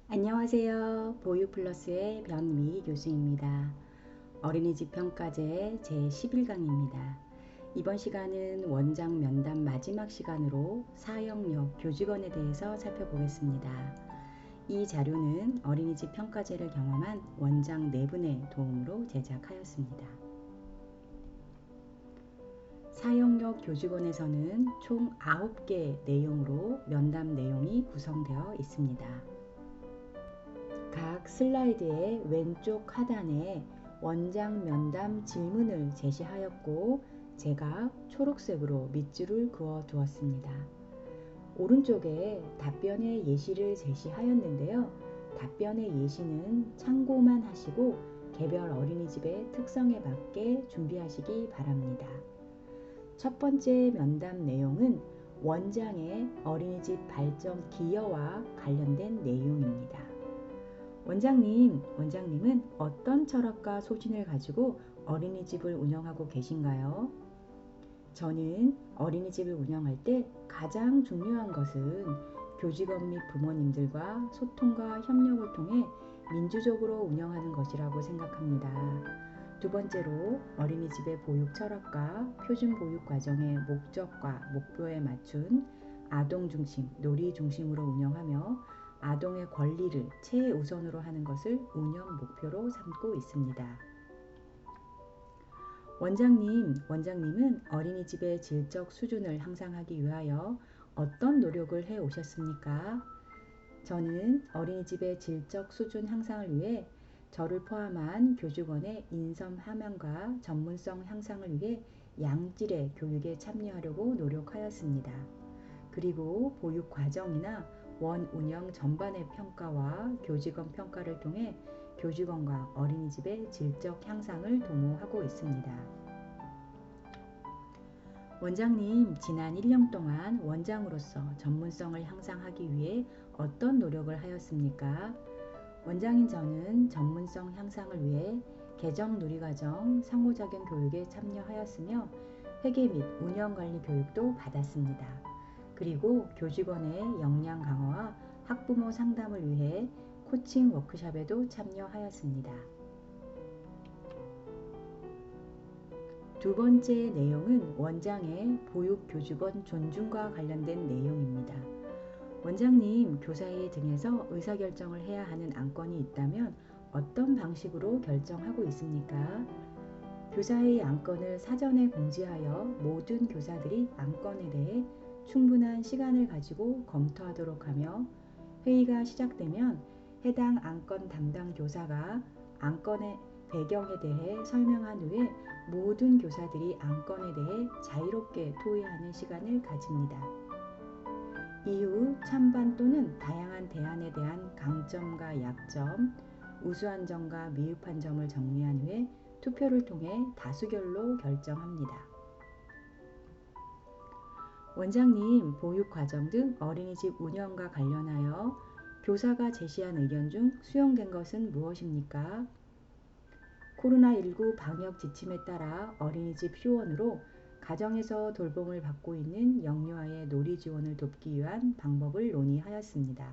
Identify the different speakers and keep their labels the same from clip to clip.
Speaker 1: 안녕하세요. 보유플러스의 변미 교수입니다. 어린이집 평가제 제11강입니다. 이번 시간은 원장 면담 마지막 시간으로 사형역 교직원에 대해서 살펴보겠습니다. 이 자료는 어린이집 평가제를 경험한 원장 4분의 도움으로 제작하였습니다. 사형역 교직원에서는 총 9개 내용으로 면담 내용이 구성되어 있습니다. 각 슬라이드의 왼쪽 하단에 원장 면담 질문을 제시하였고 제가 초록색으로 밑줄을 그어 두었습니다. 오른쪽에 답변의 예시를 제시하였는데요. 답변의 예시는 참고만 하시고 개별 어린이집의 특성에 맞게 준비하시기 바랍니다. 첫 번째 면담 내용은 원장의 어린이집 발전 기여와 관련된 내용입니다. 원장님은 어떤 철학과 소신을 가지고 어린이집을 운영하고 계신가요? 저는 어린이집을 운영할 때 가장 중요한 것은 교직원 및 부모님들과 소통과 협력을 통해 민주적으로 운영하는 것이라고 생각합니다. 두 번째로 어린이집의 보육 철학과 표준 보육 과정의 목적과 목표에 맞춘 아동 중심, 놀이 중심으로 운영하며 아동의 권리를 최우선으로 하는 것을 운영 목표로 삼고 있습니다. 원장님은 어린이집의 질적 수준을 향상하기 위하여 어떤 노력을 해 오셨습니까? 저는 어린이집의 질적 수준 향상을 위해 저를 포함한 교직원의 인성 함양과 전문성 향상을 위해 양질의 교육에 참여하려고 노력하였습니다. 그리고 보육 과정이나 원 운영 전반의 평가와 교직원 평가를 통해 교직원과 어린이집의 질적 향상을 도모하고 있습니다. 원장님, 지난 1년 동안 원장으로서 전문성을 향상하기 위해 어떤 노력을 하였습니까? 원장인 저는 전문성 향상을 위해 개정 누리과정 상호작용 교육에 참여하였으며 회계 및 운영관리 교육도 받았습니다. 그리고 교직원의 역량 강화와 학부모 상담을 위해 코칭 워크숍에도 참여하였습니다. 두 번째 내용은 원장의 보육 교직원 존중과 관련된 내용입니다. 원장님, 교사회 등에서 의사결정을 해야 하는 안건이 있다면 어떤 방식으로 결정하고 있습니까? 교사회의 안건을 사전에 공지하여 모든 교사들이 안건에 대해 충분한 시간을 가지고 검토하도록 하며 회의가 시작되면 해당 안건 담당 교사가 안건의 배경에 대해 설명한 후에 모든 교사들이 안건에 대해 자유롭게 토의하는 시간을 가집니다. 이후 찬반 또는 다양한 대안에 대한 강점과 약점, 우수한 점과 미흡한 점을 정리한 후에 투표를 통해 다수결로 결정합니다. 원장님, 보육 과정 등 어린이집 운영과 관련하여 교사가 제시한 의견 중 수용된 것은 무엇입니까? 코로나19 방역 지침에 따라 어린이집 휴원으로 가정에서 돌봄을 받고 있는 영유아의 놀이 지원을 돕기 위한 방법을 논의하였습니다.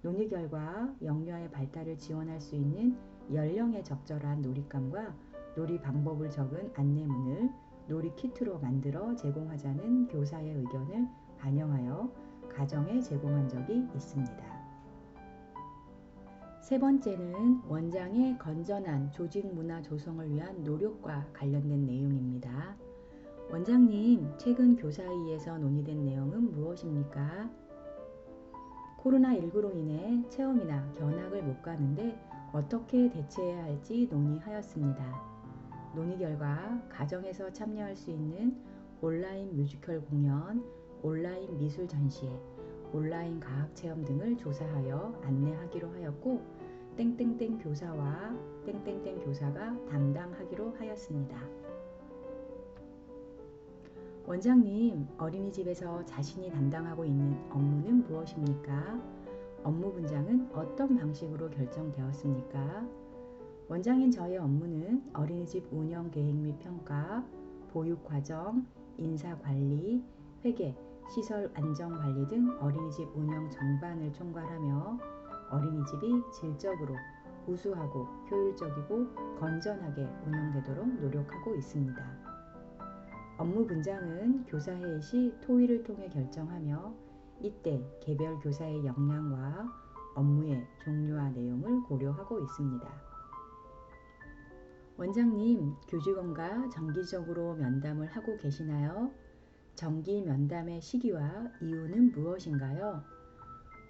Speaker 1: 논의 결과 영유아의 발달을 지원할 수 있는 연령에 적절한 놀잇감과 놀이 방법을 적은 안내문을 놀이 키트로 만들어 제공하자는 교사의 의견을 반영하여 가정에 제공한 적이 있습니다. 세 번째는 원장의 건전한 조직 문화 조성을 위한 노력과 관련된 내용입니다. 원장님, 최근 교사회의에서 논의된 내용은 무엇입니까? 코로나19로 인해 체험이나 견학을 못 가는데 어떻게 대처해야 할지 논의하였습니다. 논의 결과 가정에서 참여할 수 있는 온라인 뮤지컬 공연, 온라인 미술 전시회, 온라인 과학 체험 등을 조사하여 안내하기로 하였고 땡땡땡 교사와 땡땡땡 교사가 담당하기로 하였습니다. 원장님, 어린이집에서 자신이 담당하고 있는 업무는 무엇입니까? 업무 분장은 어떤 방식으로 결정되었습니까? 원장인 저의 업무는 어린이집 운영 계획 및 평가, 보육 과정, 인사 관리, 회계, 시설 안전관리 등 어린이집 운영 전반을 총괄하며 어린이집이 질적으로 우수하고 효율적이고 건전하게 운영되도록 노력하고 있습니다. 업무 분장은 교사회의 시 토의를 통해 결정하며 이때 개별 교사의 역량과 업무의 종류와 내용을 고려하고 있습니다. 원장님, 교직원과 정기적으로 면담을 하고 계시나요? 정기 면담의 시기와 이유는 무엇인가요?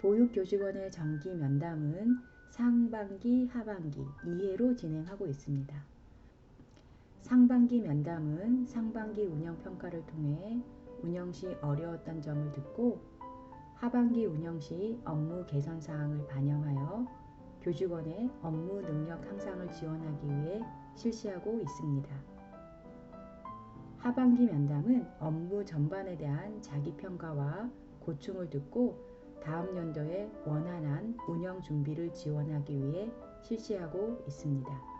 Speaker 1: 보육교직원의 정기 면담은 상반기, 하반기 2회로 진행하고 있습니다. 상반기 면담은 상반기 운영평가를 통해 운영 시 어려웠던 점을 듣고 하반기 운영 시 업무 개선 사항을 반영하여 교직원의 업무 능력 향상을 지원하기 위해 실시하고 있습니다. 하반기 면담은 업무 전반에 대한 자기평가와 고충을 듣고 다음 연도에 원활한 운영 준비를 지원하기 위해 실시하고 있습니다.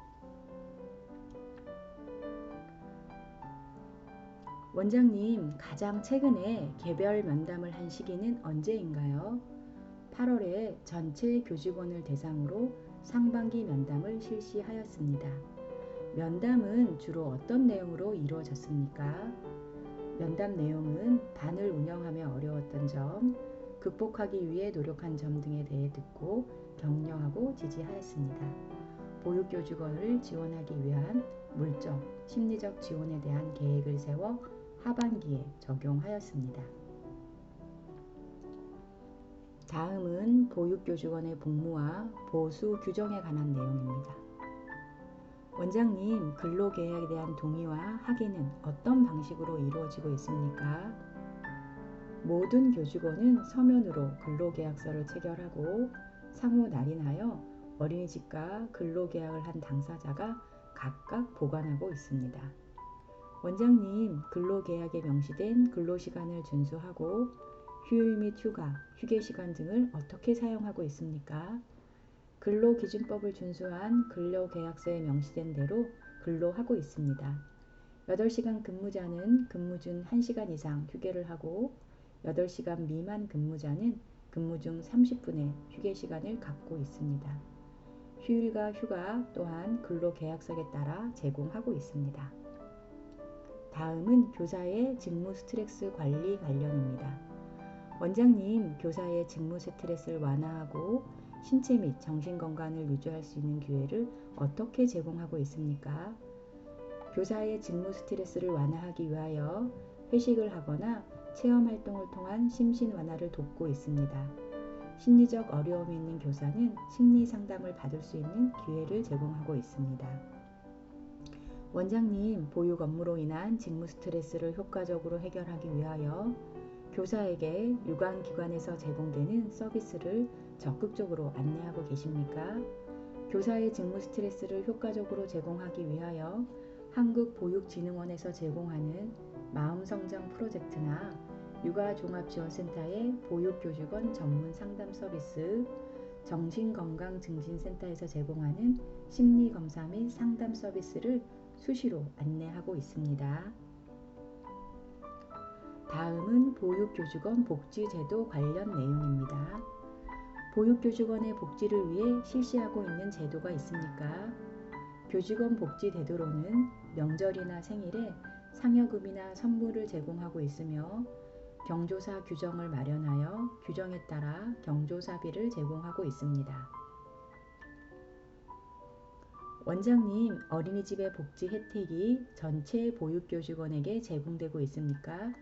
Speaker 1: 원장님, 가장 최근에 개별 면담을 한 시기는 언제인가요? 8월에 전체 교직원을 대상으로 상반기 면담을 실시하였습니다. 면담은 주로 어떤 내용으로 이루어졌습니까? 면담 내용은 반을 운영하며 어려웠던 점, 극복하기 위해 노력한 점 등에 대해 듣고 격려하고 지지하였습니다. 보육교직원을 지원하기 위한 물적, 심리적 지원에 대한 계획을 세워 하반기에 적용하였습니다. 다음은 보육교직원의 복무와 보수 규정에 관한 내용입니다. 원장님, 근로계약에 대한 동의와 확인은 어떤 방식으로 이루어지고 있습니까? 모든 교직원은 서면으로 근로계약서를 체결하고 상호 날인하여 어린이집과 근로계약을 한 당사자가 각각 보관하고 있습니다. 원장님, 근로계약에 명시된 근로시간을 준수하고 휴일 및 휴가, 휴게시간 등을 어떻게 사용하고 있습니까? 근로기준법을 준수한 근로계약서에 명시된 대로 근로하고 있습니다. 8시간 근무자는 근무 중 1시간 이상 휴게를 하고 8시간 미만 근무자는 근무 중 30분의 휴게시간을 갖고 있습니다. 휴일과 휴가 또한 근로계약서에 따라 제공하고 있습니다. 다음은 교사의 직무 스트레스 관리 관련입니다. 원장님, 교사의 직무 스트레스를 완화하고 신체 및 정신 건강을 유지할 수 있는 기회를 어떻게 제공하고 있습니까? 교사의 직무 스트레스를 완화하기 위하여 회식을 하거나 체험 활동을 통한 심신 완화를 돕고 있습니다. 심리적 어려움이 있는 교사는 심리 상담을 받을 수 있는 기회를 제공하고 있습니다. 원장님, 보육 업무로 인한 직무 스트레스를 효과적으로 해결하기 위하여 교사에게 유관기관에서 제공되는 서비스를 적극적으로 안내하고 계십니까? 교사의 직무 스트레스를 효과적으로 제공하기 위하여 한국보육진흥원에서 제공하는 마음성장 프로젝트나 육아종합지원센터의 보육교직원 전문 상담 서비스, 정신건강증진센터에서 제공하는 심리검사 및 상담 서비스를 수시로 안내하고 있습니다. 다음은 보육교직원 복지제도 관련 내용입니다. 보육교직원의 복지를 위해 실시하고 있는 제도가 있습니까? 교직원 복지제도로는 명절이나 생일에 상여금이나 선물을 제공하고 있으며 경조사 규정을 마련하여 규정에 따라 경조사비를 제공하고 있습니다. 원장님, 어린이집의 복지 혜택이 전체 보육교직원에게 제공되고 있습니까?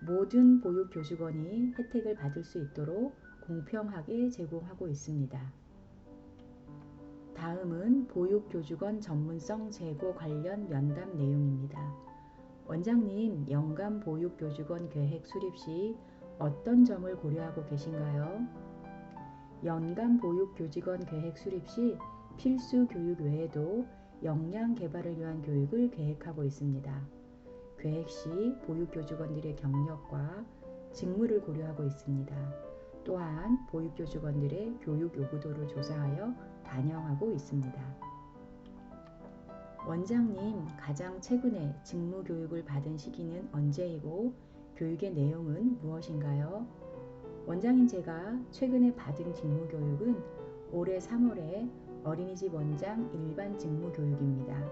Speaker 1: 모든 보육교직원이 혜택을 받을 수 있도록 공평하게 제공하고 있습니다. 다음은 보육교직원 전문성 제고 관련 면담 내용입니다. 원장님, 연간 보육교직원 계획 수립 시 어떤 점을 고려하고 계신가요? 연간 보육교직원 계획 수립 시 필수 교육 외에도 역량 개발을 위한 교육을 계획하고 있습니다. 계획 시 보육교직원들의 경력과 직무를 고려하고 있습니다. 또한 보육교직원들의 교육 요구도를 조사하여 반영하고 있습니다. 원장님, 가장 최근에 직무교육을 받은 시기는 언제이고 교육의 내용은 무엇인가요? 원장인 제가 최근에 받은 직무교육은 올해 3월에 어린이집 원장 일반 직무교육입니다.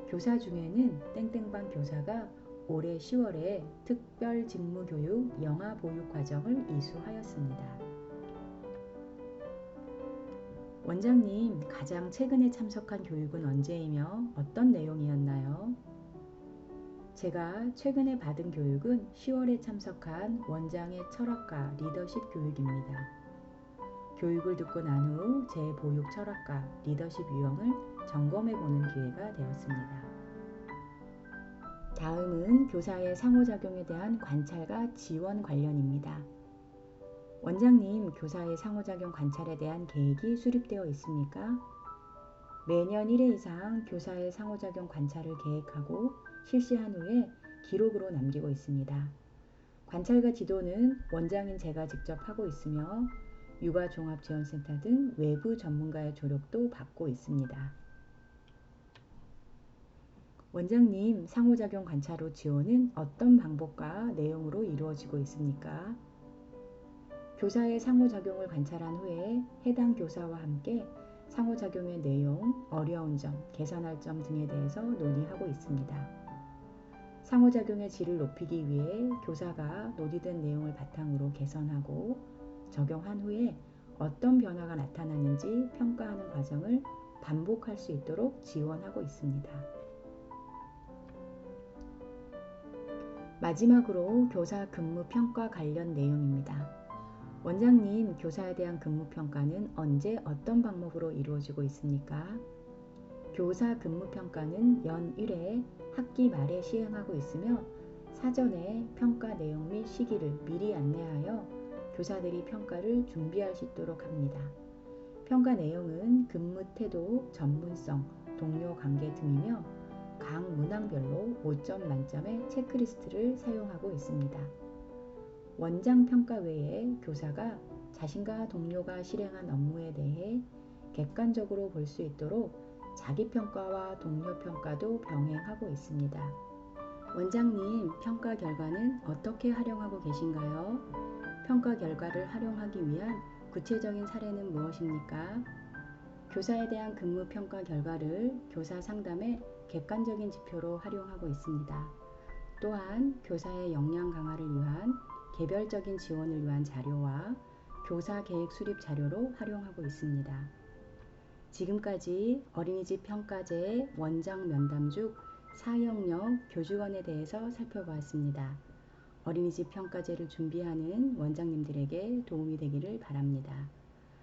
Speaker 1: 교사 중에는 땡땡반 교사가 올해 10월에 특별 직무교육 영아 보육 과정을 이수하였습니다. 원장님, 가장 최근에 참석한 교육은 언제이며 어떤 내용이었나요? 제가 최근에 받은 교육은 10월에 참석한 원장의 철학과 리더십 교육입니다. 교육을 듣고 난 후 제 보육 철학과 리더십 유형을 점검해 보는 기회가 되었습니다. 다음은 교사의 상호작용에 대한 관찰과 지원 관련입니다. 원장님, 교사의 상호작용 관찰에 대한 계획이 수립되어 있습니까? 매년 1회 이상 교사의 상호작용 관찰을 계획하고 실시한 후에 기록으로 남기고 있습니다. 관찰과 지도는 원장인 제가 직접 하고 있으며 육아종합지원센터 등 외부 전문가의 조력도 받고 있습니다. 원장님, 상호작용 관찰 후 지원은 어떤 방법과 내용으로 이루어지고 있습니까? 교사의 상호작용을 관찰한 후에 해당 교사와 함께 상호작용의 내용, 어려운 점, 개선할 점 등에 대해서 논의하고 있습니다. 상호작용의 질을 높이기 위해 교사가 논의된 내용을 바탕으로 개선하고 적용한 후에 어떤 변화가 나타나는지 평가하는 과정을 반복할 수 있도록 지원하고 있습니다. 마지막으로 교사 근무 평가 관련 내용입니다. 원장님, 교사에 대한 근무 평가는 언제 어떤 방법으로 이루어지고 있습니까? 교사 근무 평가는 연 1회 학기 말에 시행하고 있으며 사전에 평가 내용 및 시기를 미리 안내하여 교사들이 평가를 준비할 수 있도록 합니다. 평가 내용은 근무 태도, 전문성, 동료 관계 등이며 각 문항별로 5점 만점의 체크리스트를 사용하고 있습니다. 원장 평가 외에 교사가 자신과 동료가 실행한 업무에 대해 객관적으로 볼 수 있도록 자기평가와 동료평가도 병행하고 있습니다. 원장님, 평가 결과는 어떻게 활용하고 계신가요? 평가 결과를 활용하기 위한 구체적인 사례는 무엇입니까? 교사에 대한 근무 평가 결과를 교사 상담의 객관적인 지표로 활용하고 있습니다. 또한 교사의 역량 강화를 위한 개별적인 지원을 위한 자료와 교사 계획 수립 자료로 활용하고 있습니다. 지금까지 어린이집 평가제 원장 면담 중 사역력 교직원에 대해서 살펴보았습니다. 어린이집 평가제를 준비하는 원장님들에게 도움이 되기를 바랍니다.